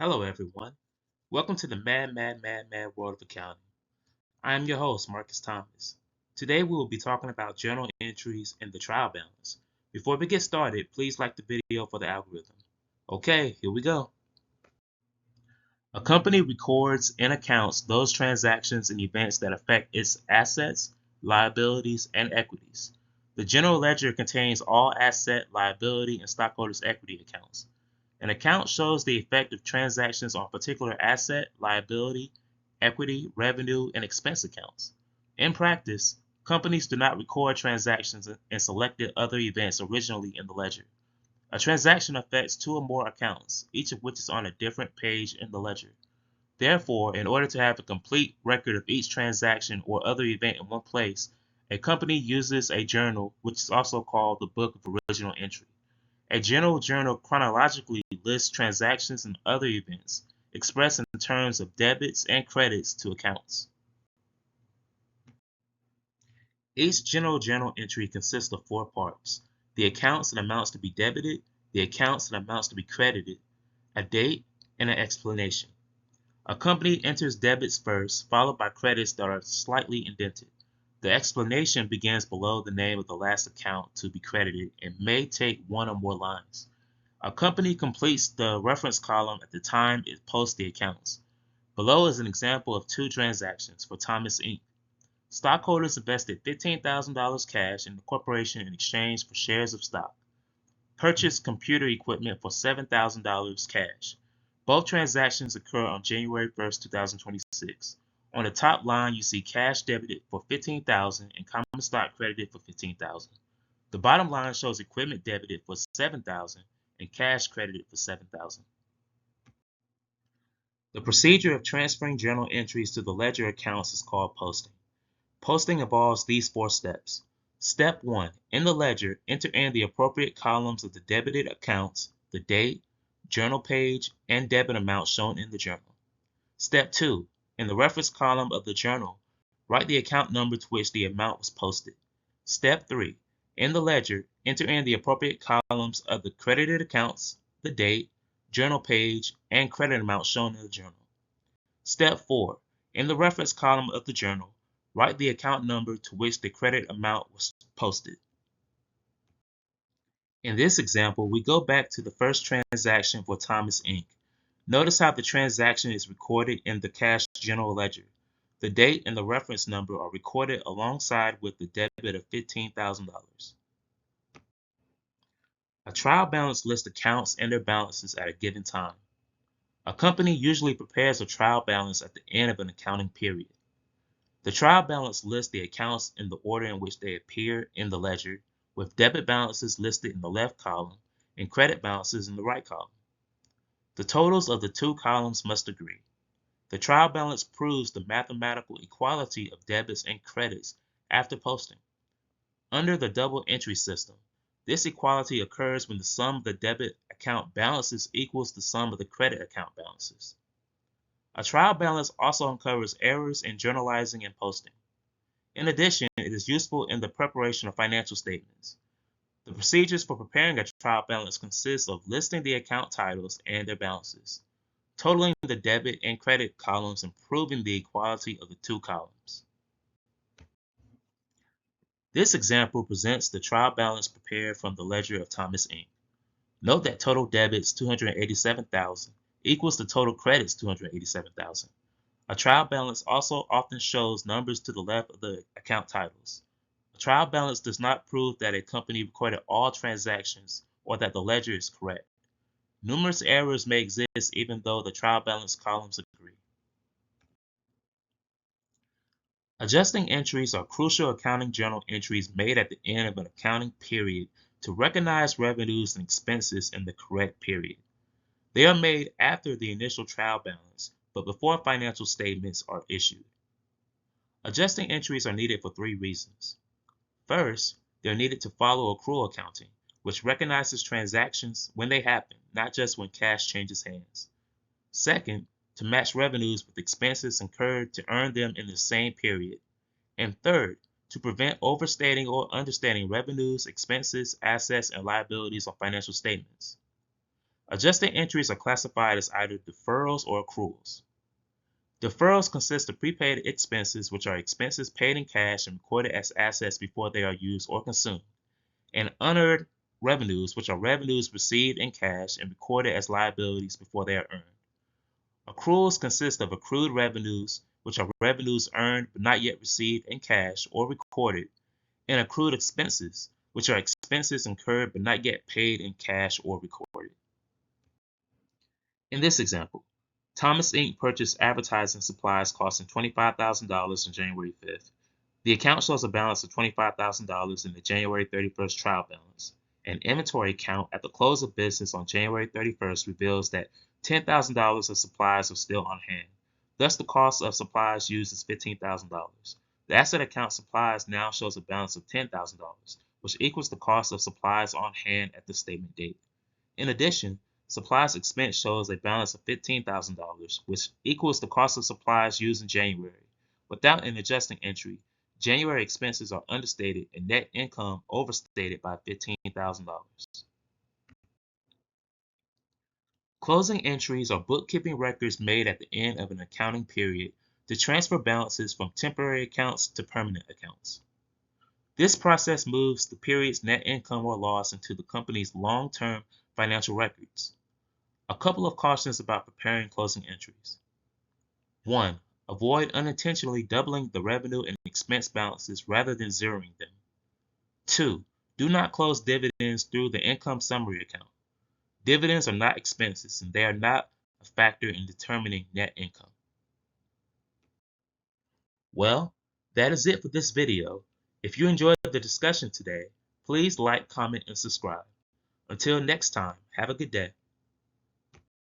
Hello, everyone. Welcome to the mad world of accounting. I am your host, Marcus Thomas. Today, we will be talking about journal entries and the trial balance. Before we get started, please like the video for the algorithm. Okay, here we go. A company records and accounts those transactions and events that affect its assets, liabilities, and equities. The general ledger contains all asset, liability, and stockholders' equity accounts. An account shows the effect of transactions on particular asset, liability, equity, revenue, and expense accounts. In practice, companies do not record transactions and selected other events originally in the ledger. A transaction affects two or more accounts, each of which is on a different page in the ledger. Therefore, in order to have a complete record of each transaction or other event in one place, a company uses a journal, which is also called the Book of Original Entry. A general journal chronologically lists transactions and other events, expressed in terms of debits and credits to accounts. Each general journal entry consists of four parts: the accounts and amounts to be debited, the accounts and amounts to be credited, a date, and an explanation. A company enters debits first, followed by credits that are slightly indented. The explanation begins below the name of the last account to be credited and may take one or more lines. A company completes the reference column at the time it posts the accounts. Below is an example of two transactions for Thomas Inc. Stockholders invested $15,000 cash in the corporation in exchange for shares of stock. Purchased computer equipment for $7,000 cash. Both transactions occur on January 1st, 2026. On the top line, you see cash debited for $15,000 and common stock credited for $15,000. The bottom line shows equipment debited for $7,000 and cash credited for $7,000. The procedure of transferring journal entries to the ledger accounts is called posting. Posting involves these four steps. Step 1. In the ledger, enter in the appropriate columns of the debited accounts, the date, journal page, and debit amount shown in the journal. Step 2. In the reference column of the journal, write the account number to which the amount was posted. Step 3. In the ledger, enter in the appropriate columns of the credited accounts, the date, journal page, and credit amount shown in the journal. Step 4. In the reference column of the journal, write the account number to which the credit amount was posted. In this example, we go back to the first transaction for Thomas Inc. Notice how the transaction is recorded in the cash general ledger. The date and the reference number are recorded alongside with the debit of $15,000. A trial balance lists accounts and their balances at a given time. A company usually prepares a trial balance at the end of an accounting period. The trial balance lists the accounts in the order in which they appear in the ledger, with debit balances listed in the left column and credit balances in the right column. The totals of the two columns must agree. The trial balance proves the mathematical equality of debits and credits after posting. Under the double entry system, this equality occurs when the sum of the debit account balances equals the sum of the credit account balances. A trial balance also uncovers errors in journalizing and posting. In addition, it is useful in the preparation of financial statements. The procedures for preparing a trial balance consist of listing the account titles and their balances, totaling the debit and credit columns, and proving the equality of the two columns. This example presents the trial balance prepared from the ledger of Thomas Inc. Note that total debits $287,000 equals the total credits $287,000. A trial balance also often shows numbers to the left of the account titles. A trial balance does not prove that a company recorded all transactions or that the ledger is correct. Numerous errors may exist even though the trial balance columns agree. Adjusting entries are crucial accounting journal entries made at the end of an accounting period to recognize revenues and expenses in the correct period. They are made after the initial trial balance, but before financial statements are issued. Adjusting entries are needed for three reasons. First, they're needed to follow accrual accounting, which recognizes transactions when they happen, not just when cash changes hands. Second, to match revenues with expenses incurred to earn them in the same period. And third, to prevent overstating or understating revenues, expenses, assets, and liabilities on financial statements. Adjusting entries are classified as either deferrals or accruals. Deferrals consist of prepaid expenses, which are expenses paid in cash and recorded as assets before they are used or consumed, and unearned revenues, which are revenues received in cash and recorded as liabilities before they are earned. Accruals consist of accrued revenues, which are revenues earned but not yet received in cash or recorded, and accrued expenses, which are expenses incurred but not yet paid in cash or recorded. In this example, Thomas Inc. purchased advertising supplies costing $25,000 on January 5th. The account shows a balance of $25,000 in the January 31st trial balance. An inventory count at the close of business on January 31st reveals that $10,000 of supplies are still on hand. Thus, the cost of supplies used is $15,000. The asset account supplies now shows a balance of $10,000, which equals the cost of supplies on hand at the statement date. In addition, supplies expense shows a balance of $15,000, which equals the cost of supplies used in January. Without an adjusting entry, January expenses are understated and net income overstated by $15,000. Closing entries are bookkeeping records made at the end of an accounting period to transfer balances from temporary accounts to permanent accounts. This process moves the period's net income or loss into the company's long-term financial records. A couple of cautions about preparing closing entries. 1. Avoid unintentionally doubling the revenue and expense balances rather than zeroing them. 2. Do not close dividends through the income summary account. Dividends are not expenses and they are not a factor in determining net income. Well, that is it for this video. If you enjoyed the discussion today, please like, comment, and subscribe. Until next time, have a good day.